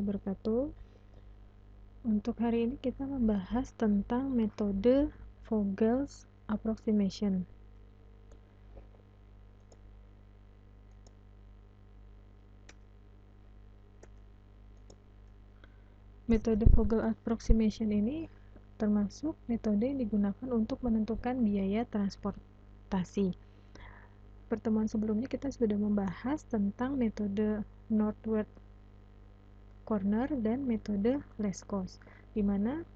wabarakatuh. Untuk hari ini kita membahas tentang metode Vogel's approximation. Metode Vogel approximation ini termasuk metode yang digunakan untuk menentukan biaya transportasi. Pertemuan sebelumnya kita sudah membahas tentang metode Northward Corner dan metode Least Cost, di mana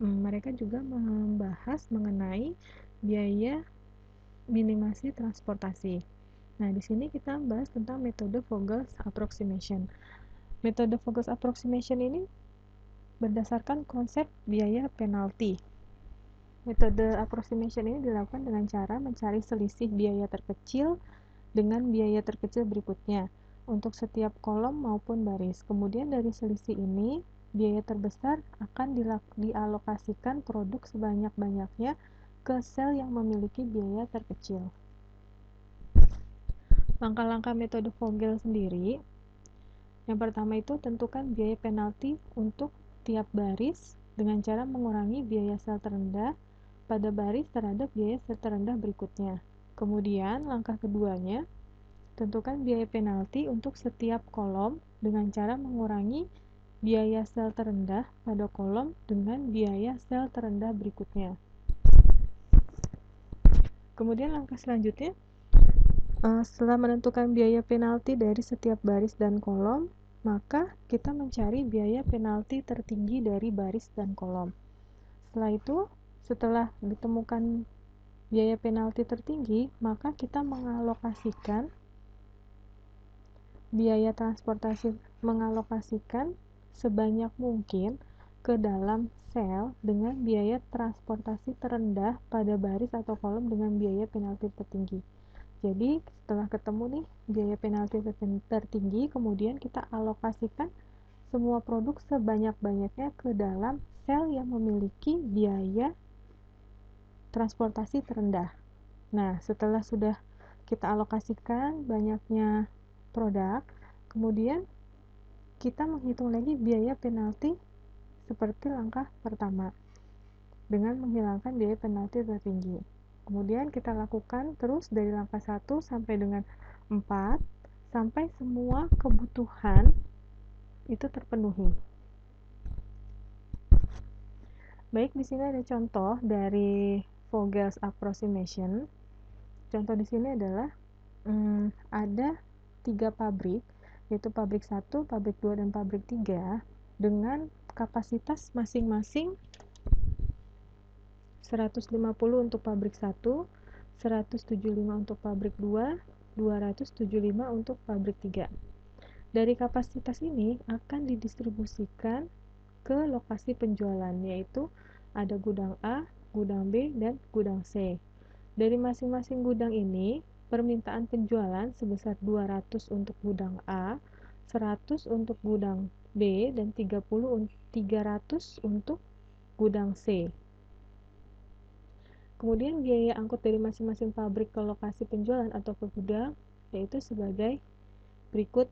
mereka juga membahas mengenai biaya minimasi transportasi. Nah, di sini kita bahas tentang metode Vogel's approximation. Metode Vogel's approximation ini berdasarkan konsep biaya penalti. Metode approximation ini dilakukan dengan cara mencari selisih biaya terkecil dengan biaya terkecil berikutnya untuk setiap kolom maupun baris. Kemudian dari selisih ini, biaya terbesar akan dialokasikan produk sebanyak-banyaknya ke sel yang memiliki biaya terkecil. Langkah-langkah metode Vogel sendiri, yang pertama itu tentukan biaya penalti untuk tiap baris dengan cara mengurangi biaya sel terendah pada baris terhadap biaya sel terendah berikutnya. Kemudian langkah keduanya, tentukan biaya penalti untuk setiap kolom dengan cara mengurangi biaya sel terendah pada kolom dengan biaya sel terendah berikutnya. Kemudian langkah selanjutnya, setelah menentukan biaya penalti dari setiap baris dan kolom, maka kita mencari biaya penalti tertinggi dari baris dan kolom. Setelah itu, setelah ditemukan biaya penalti tertinggi, maka kita mengalokasikan biaya transportasi, mengalokasikan sebanyak mungkin ke dalam sel dengan biaya transportasi terendah pada baris atau kolom dengan biaya penalti tertinggi. Jadi setelah ketemu nih biaya penalti tertinggi, kemudian kita alokasikan semua produk sebanyak-banyaknya ke dalam sel yang memiliki biaya transportasi terendah. Nah, setelah sudah kita alokasikan banyaknya produk, kemudian kita menghitung lagi biaya penalti seperti langkah pertama dengan menghilangkan biaya penalti tertinggi. Kemudian kita lakukan terus dari langkah 1 sampai dengan 4 sampai semua kebutuhan itu terpenuhi. Baik, di sini ada contoh dari Vogel's approximation. Contoh di sini adalah ada 3 pabrik, yaitu pabrik 1, pabrik 2, dan pabrik 3 dengan kapasitas masing-masing 150 untuk pabrik 1, 175 untuk pabrik 2, 275 untuk pabrik 3. Dari kapasitas ini akan didistribusikan ke lokasi penjualan, yaitu ada gudang A, gudang B, dan gudang C. Dari masing-masing gudang ini, permintaan penjualan sebesar 200 untuk gudang A, 100 untuk gudang B, dan 300 untuk gudang C. Kemudian biaya angkut dari masing-masing pabrik ke lokasi penjualan atau ke gudang yaitu sebagai berikut,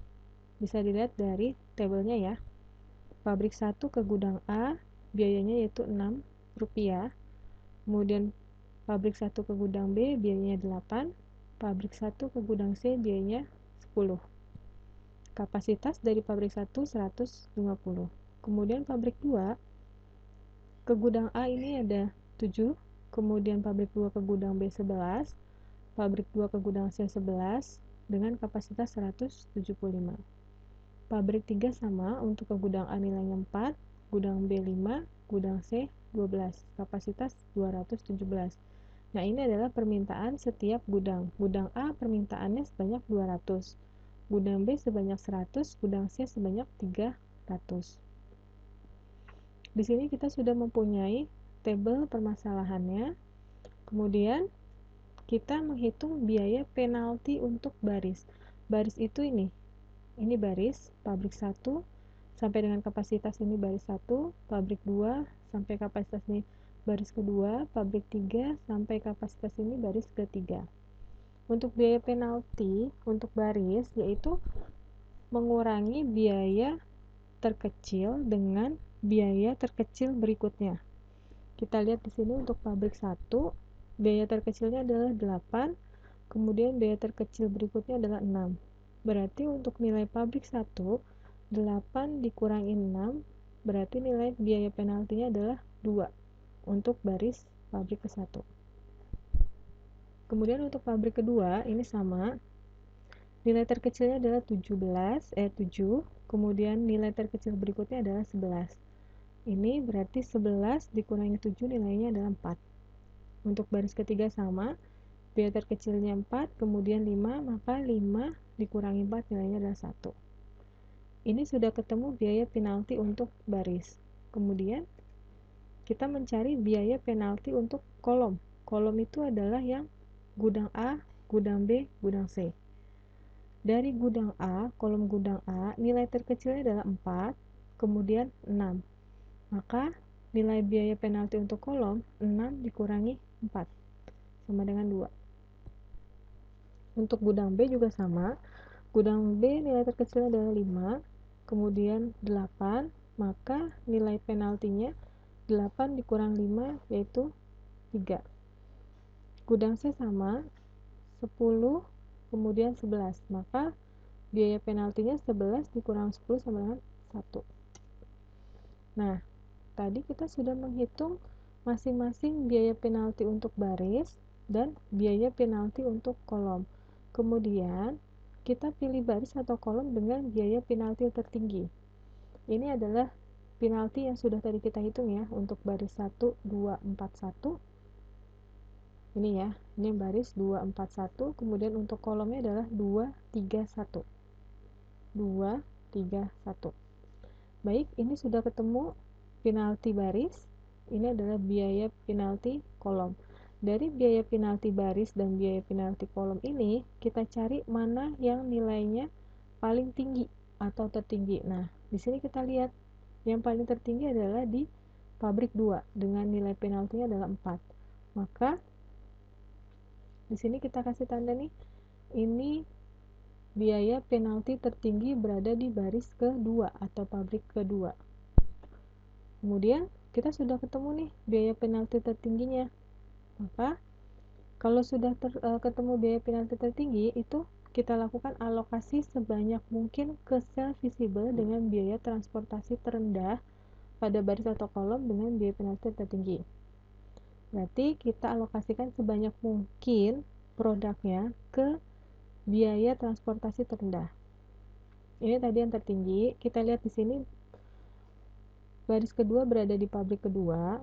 bisa dilihat dari tabelnya ya. Pabrik 1 ke gudang A biayanya yaitu Rp6. Kemudian pabrik 1 ke gudang B biayanya 8, pabrik 1 ke gudang C biayanya 10. Kapasitas dari pabrik 1 150. Kemudian pabrik 2 ke gudang A ini ada 7, kemudian pabrik 2 ke gudang B 11, pabrik 2 ke gudang C 11 dengan kapasitas 175. Pabrik 3 sama, untuk ke gudang A nilainya 4, gudang B 5, gudang C 12, kapasitas 217. Nah, ini adalah permintaan setiap gudang. Gudang A permintaannya sebanyak 200, gudang B sebanyak 100, gudang C sebanyak 300. Di sini kita sudah mempunyai tabel permasalahannya. Kemudian kita menghitung biaya penalti untuk baris. Baris itu ini baris pabrik 1 sampai dengan kapasitas ini baris 1, pabrik 2 sampai kapasitas ini baris kedua, pabrik 3 sampai kapasitas ini baris ketiga. Untuk biaya penalti untuk baris yaitu mengurangi biaya terkecil dengan biaya terkecil berikutnya. Kita lihat di sini untuk pabrik 1, biaya terkecilnya adalah 8, kemudian biaya terkecil berikutnya adalah 6. Berarti untuk nilai pabrik 1, 8 dikurangi 6, berarti nilai biaya penaltinya adalah 2 untuk baris pabrik ke-1. Kemudian untuk pabrik kedua, ini sama. Nilai terkecilnya adalah 7, kemudian nilai terkecil berikutnya adalah 11. Ini berarti 11 dikurangi 7 nilainya adalah 4. Untuk baris ketiga sama, biaya terkecilnya 4, kemudian 5, maka 5 dikurangi 4 nilainya adalah 1. Ini sudah ketemu biaya penalti untuk baris. Kemudian kita mencari biaya penalti untuk kolom. Kolom itu adalah yang gudang A, gudang B, gudang C. Dari gudang A, kolom gudang A, nilai terkecilnya adalah 4, kemudian 6. Maka nilai biaya penalti untuk kolom 6 dikurangi 4 sama dengan 2. Untuk gudang B juga sama. Gudang B nilai terkecilnya adalah 5, kemudian 8, maka nilai penaltinya 8 dikurang 5 yaitu 3. Gudang C sama, 10 kemudian 11, maka biaya penaltinya 11 dikurang 10 sama dengan 1. Nah, tadi kita sudah menghitung masing-masing biaya penalti untuk baris dan biaya penalti untuk kolom. Kemudian kita pilih baris atau kolom dengan biaya penalti tertinggi. Ini adalah penalti yang sudah tadi kita hitung ya, untuk baris 1, 2, 4, 1. Ini ya, ini baris 2, 4, 1, kemudian untuk kolomnya adalah 2, 3, 1. 2, 3, 1. Baik, ini sudah ketemu penalti baris, ini adalah biaya penalti kolom. Dari biaya penalti baris dan biaya penalti kolom ini, kita cari mana yang nilainya paling tinggi atau tertinggi. Nah, di sini kita lihat yang paling tertinggi adalah di pabrik 2 dengan nilai penaltinya adalah 4. Maka di sini kita kasih tanda nih, ini biaya penalti tertinggi berada di baris kedua atau pabrik kedua. Kemudian kita sudah ketemu nih biaya penalti tertingginya. Maka kalau sudah ketemu biaya penalti tertinggi, itu kita lakukan alokasi sebanyak mungkin ke sel visible dengan biaya transportasi terendah pada baris atau kolom dengan biaya penalti tertinggi. Berarti kita alokasikan sebanyak mungkin produknya ke biaya transportasi terendah. Ini tadi yang tertinggi. Kita lihat di sini baris kedua berada di pabrik kedua.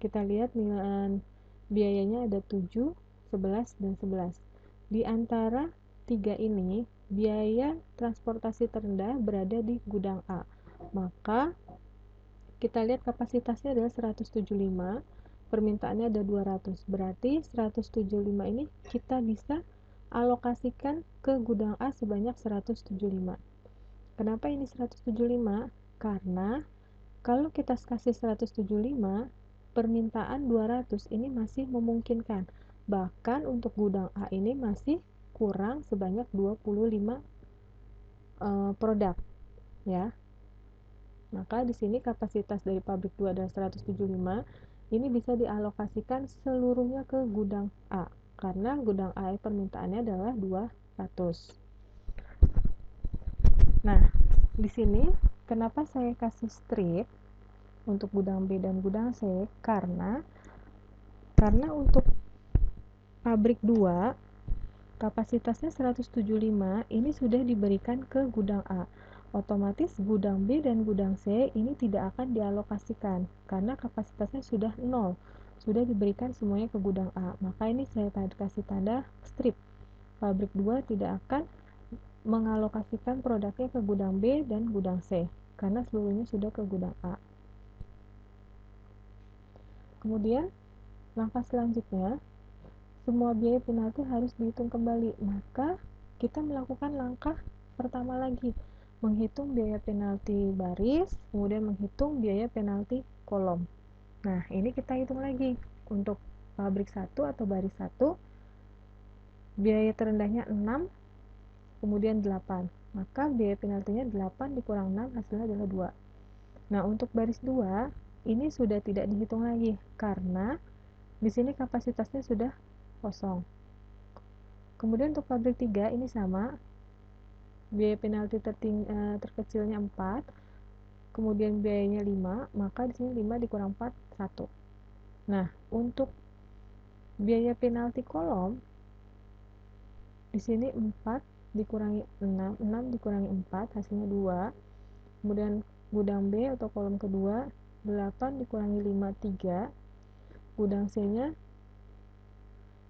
Kita lihat nilai biayanya ada 7, 11, dan 11. Di antara tiga ini, biaya transportasi terendah berada di gudang A. Maka kita lihat kapasitasnya adalah 175, permintaannya ada 200. Berarti 175 ini kita bisa alokasikan ke gudang A sebanyak 175. Kenapa ini 175? Karena kalau kita kasih 175, permintaan 200 ini masih memungkinkan. Bahkan untuk gudang A ini masih kurang sebanyak 25 produk ya. Maka di sini kapasitas dari pabrik 2 adalah 175. Ini bisa dialokasikan seluruhnya ke gudang A karena gudang A permintaannya adalah 200. Nah, di sini kenapa saya kasih strip untuk gudang B dan gudang C? Karena untuk pabrik 2 kapasitasnya 175 ini sudah diberikan ke gudang A. Otomatis gudang B dan gudang C ini tidak akan dialokasikan karena kapasitasnya sudah 0, sudah diberikan semuanya ke gudang A. Maka ini saya kasih tanda strip. Pabrik 2 tidak akan mengalokasikan produknya ke gudang B dan gudang C karena seluruhnya sudah ke gudang A. Kemudian langkah selanjutnya, semua biaya penalti harus dihitung kembali. Maka kita melakukan langkah pertama lagi, menghitung biaya penalti baris, kemudian menghitung biaya penalti kolom. Nah, ini kita hitung lagi. Untuk pabrik 1 atau baris 1, biaya terendahnya 6, kemudian 8. maka biaya penaltinya 8 dikurang 6 hasilnya adalah 2. Nah, untuk baris 2 ini sudah tidak dihitung lagi karena di sini kapasitasnya sudah kosong. Kemudian untuk pabrik 3 ini sama, biaya penalti terkecilnya 4, kemudian biayanya 5, maka di sini 5 dikurang 4 1. Nah, untuk biaya penalti kolom di sini 4 dikurangi 6, 6 dikurangi 4 hasilnya 2. Kemudian gudang B atau kolom kedua 8 dikurangi 5 3. Gudang C nya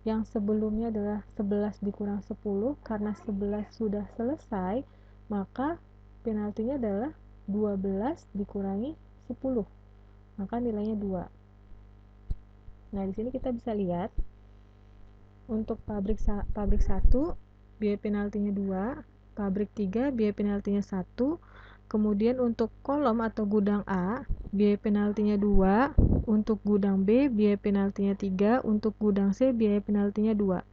yang sebelumnya adalah 11 dikurang 10, karena 11 sudah selesai maka penaltinya adalah 12 dikurangi 10, maka nilainya 2. Nah, di sini kita bisa lihat untuk pabrik 1 biaya penaltinya 2, pabrik 3 biaya penaltinya 1, kemudian untuk kolom atau gudang A biaya penaltinya 2, untuk gudang B biaya penaltinya 3, untuk gudang C biaya penaltinya 2.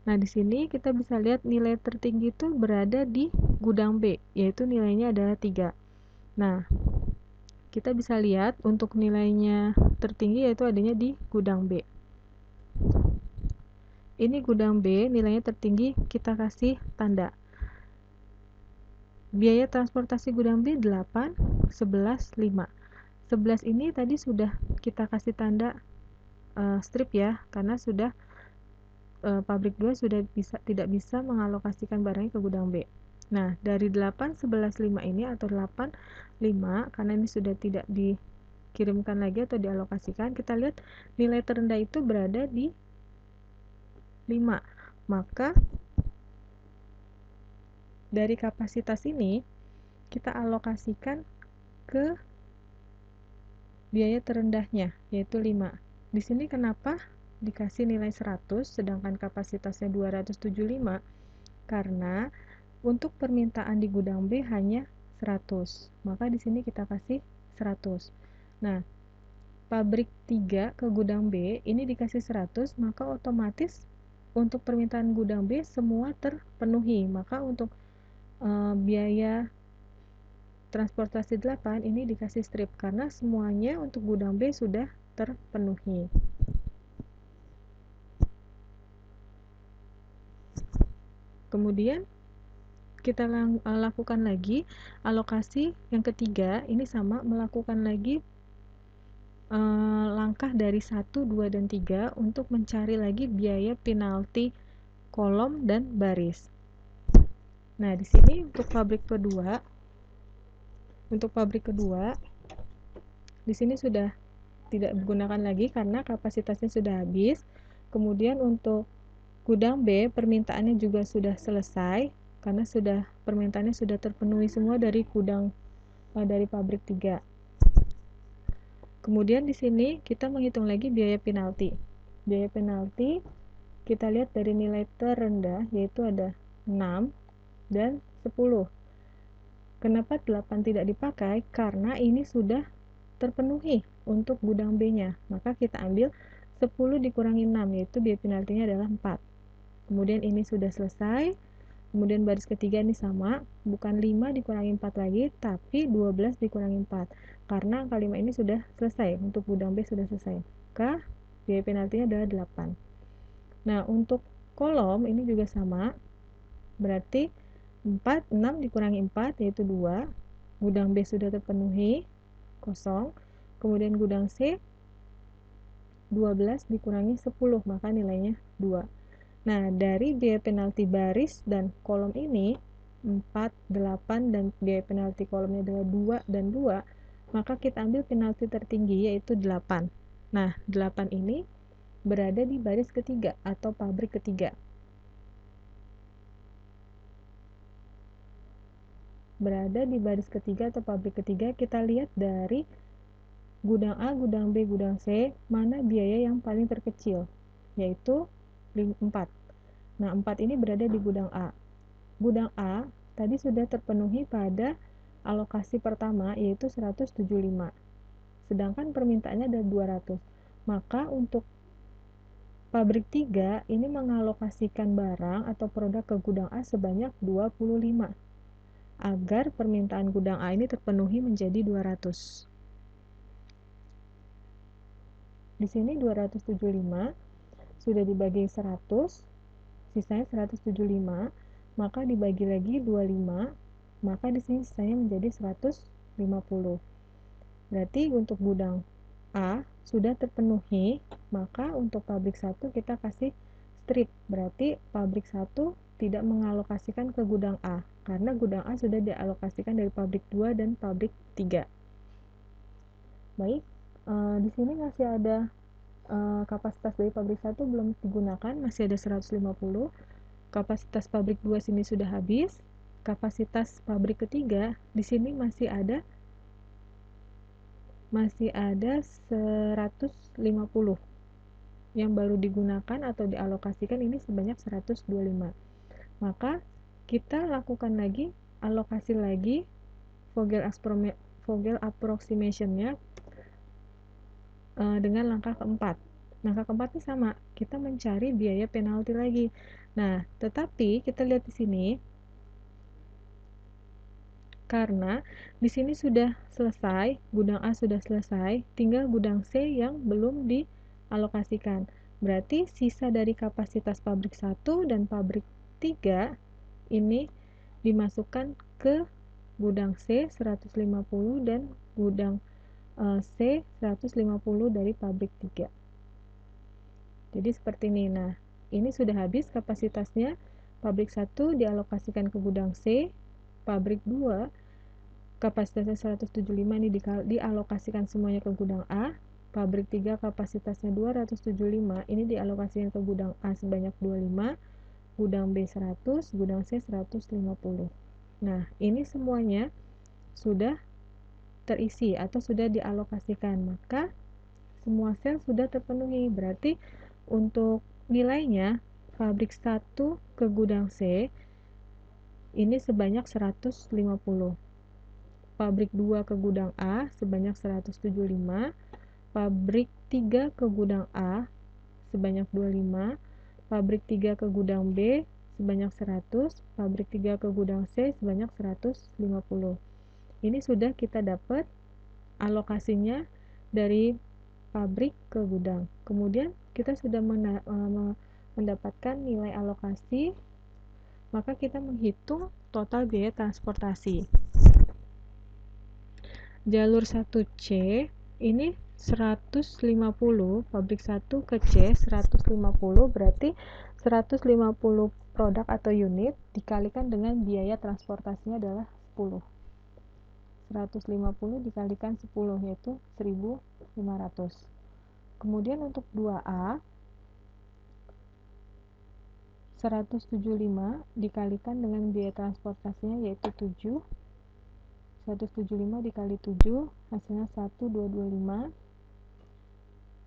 Nah, di sini kita bisa lihat nilai tertinggi itu berada di gudang B, yaitu nilainya adalah 3. Nah, kita bisa lihat untuk nilainya tertinggi yaitu adanya di gudang B. Ini gudang B, nilainya tertinggi, kita kasih tanda. Biaya transportasi gudang B 8, 11, 5. 11 ini tadi sudah kita kasih tanda strip ya, karena sudah pabrik 2 sudah tidak bisa mengalokasikan barangnya ke gudang B. Nah, dari 8, 11, 5 ini atau 8, 5, karena ini sudah tidak dikirimkan lagi atau dialokasikan, kita lihat nilai terendah itu berada di 5. Maka dari kapasitas ini kita alokasikan ke biaya terendahnya, yaitu 5. Di sini kenapa dikasih nilai 100 sedangkan kapasitasnya 275? Karena untuk permintaan di gudang B hanya 100. Maka di sini kita kasih 100. Nah, pabrik 3 ke gudang B ini dikasih 100, maka otomatis untuk permintaan gudang B semua terpenuhi. Maka untuk biaya transportasi 8 ini dikasih strip karena semuanya untuk gudang B sudah terpenuhi. Kemudian kita lakukan lagi alokasi yang ketiga, ini sama, melakukan lagi langkah dari 1, 2, dan 3 untuk mencari lagi biaya penalti kolom dan baris. Nah, di sini untuk pabrik kedua di sini sudah tidak digunakan lagi karena kapasitasnya sudah habis. Kemudian untuk gudang B permintaannya juga sudah selesai karena permintaannya sudah terpenuhi semua dari dari pabrik 3. Kemudian di sini kita menghitung lagi biaya penalti. Biaya penalti kita lihat dari nilai terendah yaitu ada 6 dan 10. Kenapa 8 tidak dipakai? Karena ini sudah terpenuhi untuk gudang B-nya. Maka kita ambil 10 dikurangi 6, yaitu biaya penaltinya adalah 4. Kemudian ini sudah selesai. Kemudian baris ketiga ini sama, bukan 5 dikurangi 4 lagi, tapi 12 dikurangi 4. Karena angka 5 ini sudah selesai, untuk gudang B sudah selesai. Maka biaya penaltinya adalah 8. Nah, untuk kolom ini juga sama, berarti 4, 6 dikurangi 4, yaitu 2. Gudang B sudah terpenuhi, kosong. Kemudian gudang C, 12 dikurangi 10, maka nilainya 2. Nah, dari biaya penalti baris dan kolom ini 4, 8, dan biaya penalti kolomnya adalah 2 dan 2, maka kita ambil penalti tertinggi yaitu 8. Nah, 8 ini berada di baris ketiga atau pabrik ketiga. Berada di baris ketiga atau pabrik ketiga, kita lihat dari gudang A, gudang B, gudang C, mana biaya yang paling terkecil, yaitu 4. Nah, 4 ini berada di gudang A. Gudang A tadi sudah terpenuhi pada alokasi pertama yaitu 175. Sedangkan permintaannya ada 200. Maka untuk pabrik 3 ini mengalokasikan barang atau produk ke gudang A sebanyak 25. agar permintaan gudang A ini terpenuhi menjadi 200. Di sini 275 sudah dibagi 100, sisanya 175, maka dibagi lagi 25, maka di sini sisanya menjadi 150. Berarti untuk gudang A sudah terpenuhi, maka untuk pabrik 1 kita kasih strip. Berarti pabrik 1 tidak mengalokasikan ke gudang A, karena gudang A sudah dialokasikan dari pabrik 2 dan pabrik 3. Baik, di sini masih ada kapasitas dari pabrik 1 belum digunakan, masih ada 150. Kapasitas pabrik 2 sini sudah habis. Kapasitas pabrik ketiga di sini masih ada 150 yang baru digunakan atau dialokasikan, ini sebanyak 125. Maka kita lakukan lagi alokasi lagi Vogel approximation-nya dengan langkah keempat. Langkah keempat ini sama, kita mencari biaya penalti lagi. Nah, tetapi kita lihat di sini, karena di sini sudah selesai, gudang A sudah selesai, tinggal gudang C yang belum dialokasikan. Berarti sisa dari kapasitas pabrik 1 dan pabrik 3 ini dimasukkan ke gudang C 150 dan gudang C 150 dari pabrik 3. Jadi seperti ini. Nah, ini sudah habis kapasitasnya. Pabrik 1 dialokasikan ke gudang C, pabrik 2 kapasitasnya 175 ini dialokasikan semuanya ke gudang A, pabrik 3 kapasitasnya 275 ini dialokasikan ke gudang A sebanyak 25, gudang B 100, gudang C 150. Nah, ini semuanya sudah terisi atau sudah dialokasikan, maka semua sel sudah terpenuhi. Berarti untuk nilainya pabrik 1 ke gudang C ini sebanyak 150, pabrik 2 ke gudang A sebanyak 175, pabrik 3 ke gudang A sebanyak 25, pabrik 3 ke gudang B sebanyak 100, pabrik 3 ke gudang C sebanyak 150. Ini sudah kita dapat alokasinya dari pabrik ke gudang. Kemudian kita sudah mendapatkan nilai alokasi, maka kita menghitung total biaya transportasi. Jalur 1C ini 150, pabrik 1 ke C 150, berarti 150 produk atau unit dikalikan dengan biaya transportasinya adalah 10. 150 dikalikan 10 yaitu 1.500. Kemudian untuk 2A 175 dikalikan dengan biaya transportasinya yaitu 7. 175 dikali 7 hasilnya 1225.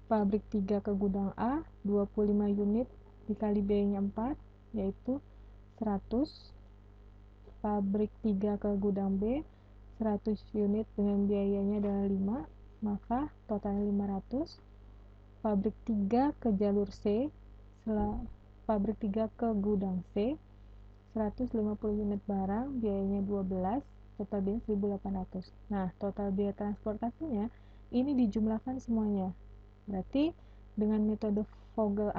Pabrik 3 ke gudang A 25 unit dikali biayanya 4 yaitu 100. Pabrik 3 ke gudang B 100 unit dengan biayanya adalah 5, maka totalnya 500. Pabrik 3 ke jalur C, pabrik 3 ke gudang C 150 unit barang, biayanya 12, total biaya 1.800. Nah, total biaya transportasinya ini dijumlahkan semuanya. Berarti dengan metode Vogel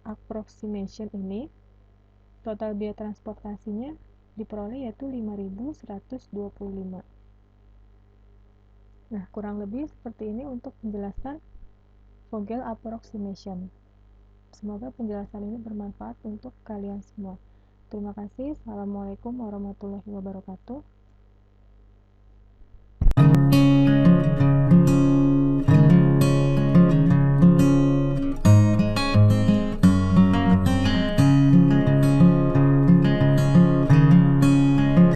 approximation ini total biaya transportasinya diperoleh yaitu 5.125. Nah, kurang lebih seperti ini untuk penjelasan Vogel approximation. Semoga penjelasan ini bermanfaat untuk kalian semua. Terima kasih. Assalamualaikum warahmatullahi wabarakatuh.